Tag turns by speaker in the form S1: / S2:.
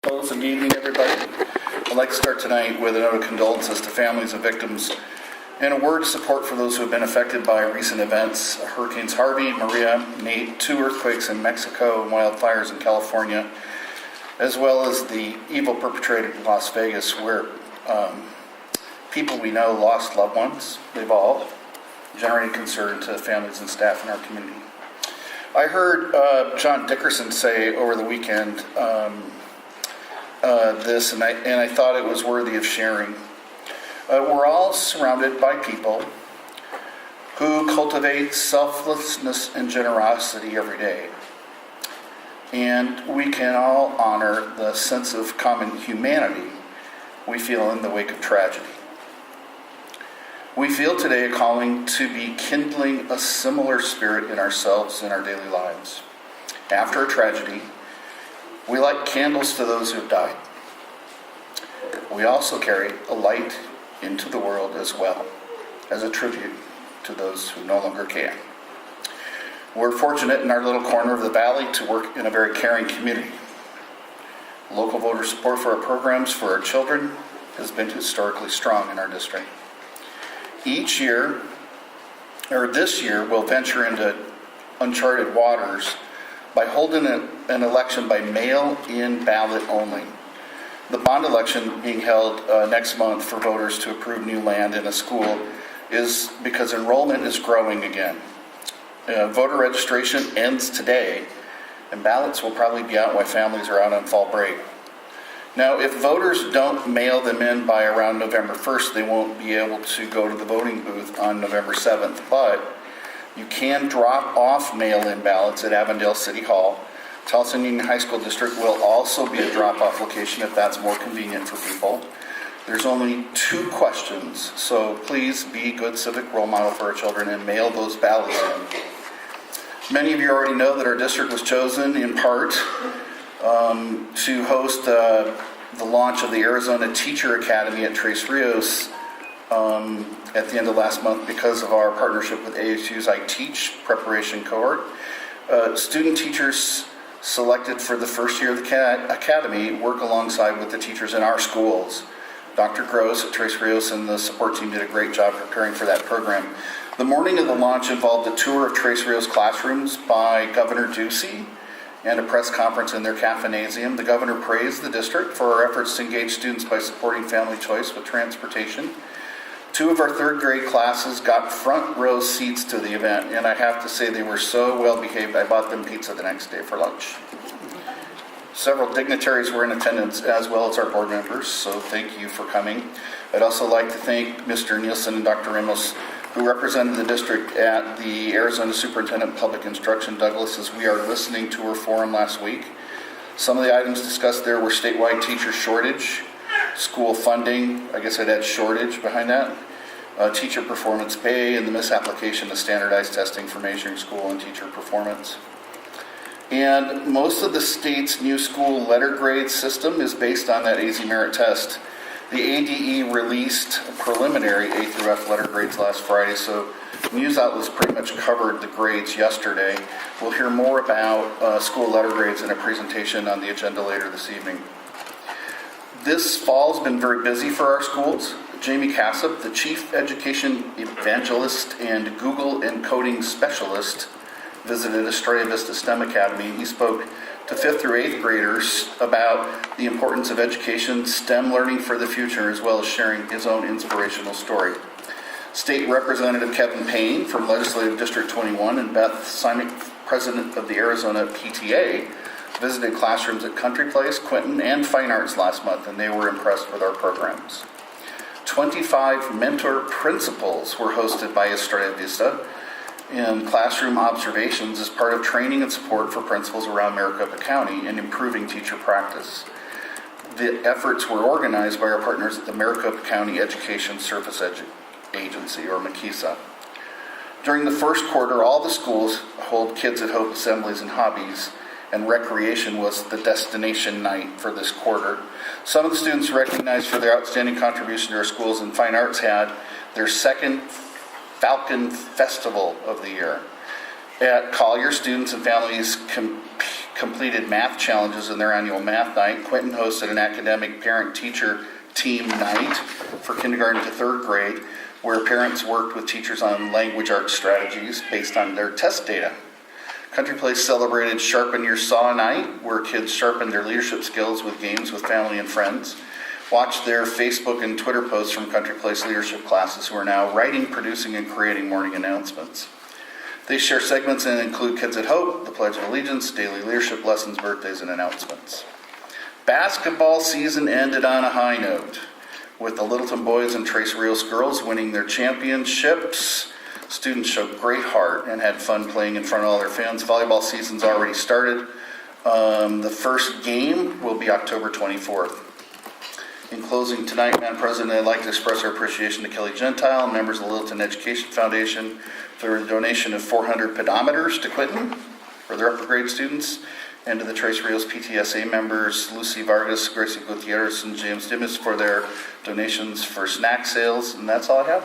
S1: Good evening, everybody. I'd like to start tonight with a note of condolences to families of victims and a word of support for those who have been affected by recent events: Hurricanes Harvey, Maria, Nate, 2 earthquakes in Mexico, and wildfires in California, as well as the evil perpetrated in Las Vegas, where people we know lost loved ones. They've all generated concern to families and staff in our community. I heard John Dickerson say over the weekend this, and I thought it was worthy of sharing. We're all surrounded by people who cultivate selflessness and generosity every day. And we can all honor the sense of common humanity we feel in the wake of tragedy. We feel today a calling to be kindling a similar spirit in ourselves in our daily lives. After a tragedy, we light candles to those who have died. We also carry a light into the world as well, as a tribute to those who no longer can. We're fortunate in our little corner of the valley to work in a very caring community. Local voter support for our programs for our children has been historically strong in our district. This year, we'll venture into uncharted waters by holding an election by mail-in ballot only. The bond election being held next month for voters to approve new land in a school is because enrollment is growing again. Voter registration ends today, and ballots will probably be out while families are out on fall break. Now, if voters don't mail them in by around November 1st, they won't be able to go to the voting booth on November 7th, but you can drop off mail-in ballots at Avondale City Hall. Towson Union High School District will also be a drop-off location if that's more convenient for people. There's only 2 questions, so please be a good civic role model for our children and mail those ballots in. Many of you already know that our district was chosen in part to host the launch of the Arizona Teacher Academy at Tres Rios at the end of last month because of our partnership with ASU's I Teach preparation cohort. Student teachers selected for the first year of the academy work alongside with the teachers in our schools. Dr. Gross at Tres Rios and the support team did a great job preparing for that program. The morning of the launch involved a tour of Tres Rios classrooms by Governor Ducey and a press conference in their cafenasium. The governor praised the district for our efforts to engage students by supporting family choice with transportation. 2 of our 3rd grade classes got front row seats to the event, and I have to say they were so well behaved, I bought them pizza the next day for lunch. Several dignitaries were in attendance, as well as our board members, so thank you for coming. I'd also like to thank Mr. Nielsen and Dr. Ramos, who represented the district at the Arizona Superintendent of Public Instruction, Douglas's We Are Listening Tour Forum last week. Some of the items discussed there were statewide teacher shortage, school funding, I guess I'd add shortage behind that, teacher performance pay, and the misapplication of standardized testing for measuring school and teacher performance. And most of the state's new school letter grade system is based on that AZ Merit test. The ADE released preliminary A through F letter grades last Friday, so news outlets pretty much covered the grades yesterday. We'll hear more about school letter grades in a presentation on the agenda later this evening. This fall's been very busy for our schools. Jamie Cassip, the Chief Education Evangelist and Google Encoding Specialist, visited Estrella Vista STEM Academy. He spoke to 5th through 8th graders about the importance of education, STEM learning for the future, as well as sharing his own inspirational story. State Representative Kevin Payne from Legislative District 21 and Beth Simek, President of the Arizona PTA, visited classrooms at Country Place, Quinton, and Fine Arts last month, and they were impressed with our programs. 25 mentor principals were hosted by Estrella Vista in classroom observations as part of training and support for principals around Maricopa County in improving teacher practice. The efforts were organized by our partners at the Maricopa County Education Service Agency, or MAKISA. During the first quarter, all the schools hold Kids at Hope assemblies and hobbies, and recreation was the destination night for this quarter. Some of the students recognized for their outstanding contribution to our schools, and Fine Arts had their 2nd Falcon Festival of the year. At Collier, students and families completed math challenges in their annual math night. Quinton hosted an academic parent-teacher team night for kindergarten to third grade, where parents worked with teachers on language arts strategies based on their test data. Country Place celebrated Sharpen Your Saw Night, where kids sharpened their leadership skills with games with family and friends. Watch their Facebook and Twitter posts from Country Place leadership classes who are now writing, producing, and creating morning announcements. They share segments and include Kids at Hope, the Pledge of Allegiance, daily leadership lessons, birthdays, and announcements. Basketball season ended on a high note, with the Littleton boys and Tres Rios girls winning their championships. Students showed great heart and had fun playing in front of all their fans. Volleyball season's already started. The first game will be October 24th. In closing tonight, Madam President, I'd like to express our appreciation to Kelly Gentile and members of the Littleton Education Foundation for the donation of 400 pedometers to Quinton for their upper grade students, and to the Tres Rios PTSA members, Lucy Vargas, Gracie Gutierrez, and James Dimas for their donations for snack sales. And that's all I have.